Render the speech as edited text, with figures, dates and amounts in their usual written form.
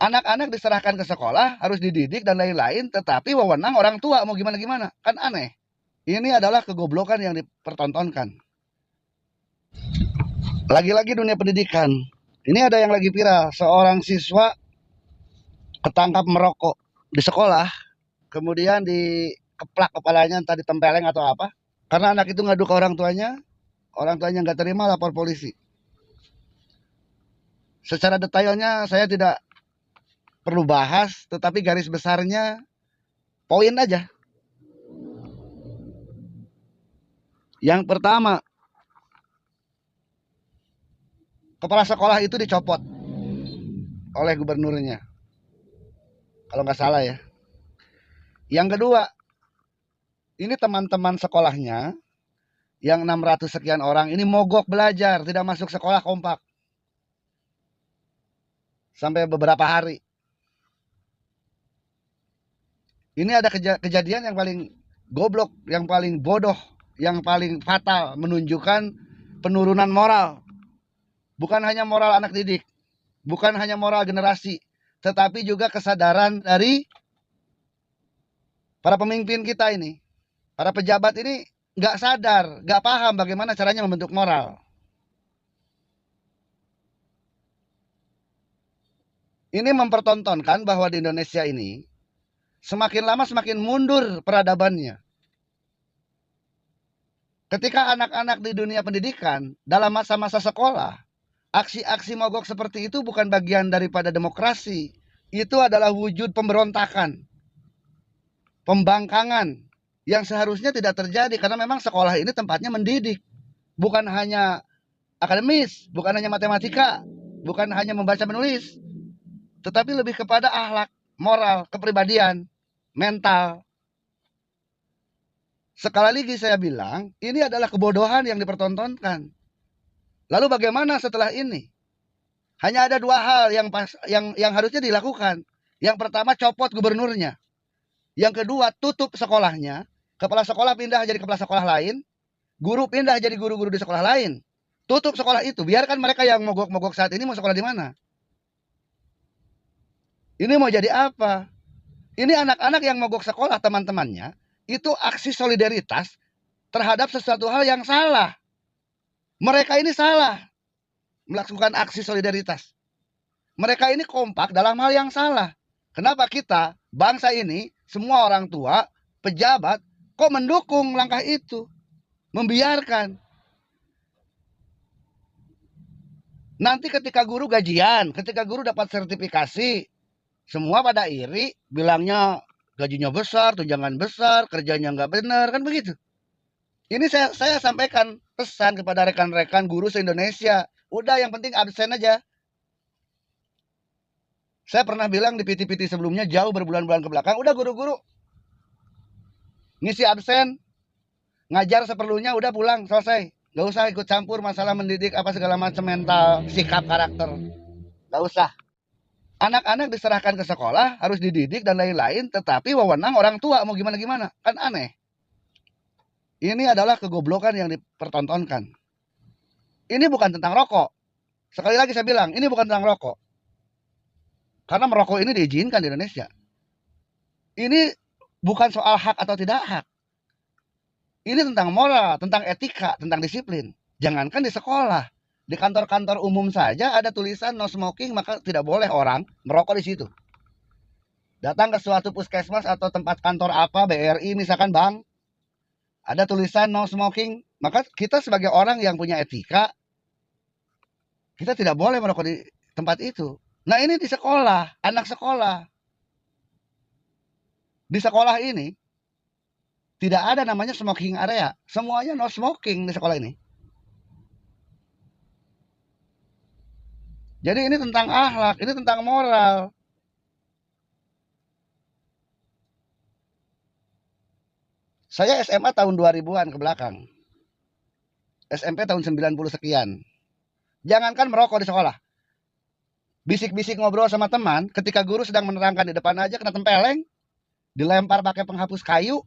Anak-anak diserahkan ke sekolah, harus dididik dan lain-lain, tetapi wewenang orang tua mau gimana-gimana. Kan aneh. Ini adalah kegoblokan yang dipertontonkan. Lagi-lagi dunia pendidikan. Ini ada yang lagi viral, seorang siswa ketangkap merokok di sekolah, kemudian dikeplak kepalanya, entah ditempeleng atau apa. Karena anak itu ngadu ke orang tuanya nggak terima, lapor polisi. Secara detailnya saya tidak perlu bahas, tetapi garis besarnya poin aja. Yang pertama, kepala sekolah itu dicopot oleh gubernurnya, kalau nggak salah ya. Yang kedua, ini teman-teman sekolahnya yang 600 sekian orang ini mogok belajar, tidak masuk sekolah kompak sampai beberapa hari. Ini ada kejadian yang paling goblok, yang paling bodoh, yang paling fatal, menunjukkan penurunan moral. Bukan hanya moral anak didik, bukan hanya moral generasi, tetapi juga kesadaran dari para pemimpin kita ini. Para pejabat ini nggak sadar, nggak paham bagaimana caranya membentuk moral. Ini mempertontonkan bahwa di Indonesia ini semakin lama semakin mundur peradabannya. Ketika anak-anak di dunia pendidikan dalam masa-masa sekolah, aksi-aksi mogok seperti itu bukan bagian daripada demokrasi. Itu adalah wujud pemberontakan, pembangkangan yang seharusnya tidak terjadi, karena memang sekolah ini tempatnya mendidik. Bukan hanya akademis, bukan hanya matematika, bukan hanya membaca menulis, tetapi lebih kepada akhlak, moral, kepribadian, mental. Sekali lagi saya bilang, ini adalah kebodohan yang dipertontonkan. Lalu bagaimana setelah ini? Hanya ada dua hal yang harusnya dilakukan. Yang pertama, copot gubernurnya. Yang kedua, tutup sekolahnya. Kepala sekolah pindah jadi kepala sekolah lain. Guru pindah jadi guru-guru di sekolah lain. Tutup sekolah itu. Biarkan mereka yang mogok-mogok saat ini mau sekolah di mana. Ini mau jadi apa? Ini anak-anak yang mogok sekolah, teman-temannya, itu aksi solidaritas terhadap sesuatu hal yang salah. Mereka ini salah melakukan aksi solidaritas. Mereka ini kompak dalam hal yang salah. Kenapa kita, bangsa ini, semua orang tua, pejabat, kok mendukung langkah itu? Membiarkan. Nanti ketika guru gajian, ketika guru dapat sertifikasi, semua pada iri, bilangnya gajinya besar, tunjangan besar, kerjanya nggak benar, kan begitu. Ini saya sampaikan pesan kepada rekan-rekan guru se-Indonesia. Udah, yang penting absen aja. Saya pernah bilang di PT-PT sebelumnya, jauh berbulan-bulan ke belakang, udah guru-guru ngisi absen, ngajar seperlunya, udah pulang, selesai. Gak usah ikut campur masalah mendidik apa segala macam, mental, sikap, karakter. Gak usah. Anak-anak diserahkan ke sekolah, harus dididik dan lain-lain, tetapi wewenang orang tua mau gimana-gimana. Kan aneh. Ini adalah kegoblokan yang dipertontonkan. Ini bukan tentang rokok. Sekali lagi saya bilang, ini bukan tentang rokok. Karena merokok ini diizinkan di Indonesia. Ini bukan soal hak atau tidak hak. Ini tentang moral, tentang etika, tentang disiplin. Jangankan di sekolah, di kantor-kantor umum saja ada tulisan no smoking, maka tidak boleh orang merokok di situ. Datang ke suatu puskesmas atau tempat kantor apa, BRI misalkan, bank, ada tulisan no smoking, maka kita sebagai orang yang punya etika, kita tidak boleh merokok di tempat itu. Nah, ini di sekolah, anak sekolah. Di sekolah ini tidak ada namanya smoking area. Semuanya no smoking di sekolah ini. Jadi ini tentang akhlak, ini tentang moral. Saya SMA tahun 2000-an ke belakang. SMP tahun 90 sekian. Jangankan merokok di sekolah. Bisik-bisik ngobrol sama teman, ketika guru sedang menerangkan di depan aja kena tempeleng, dilempar pakai penghapus kayu,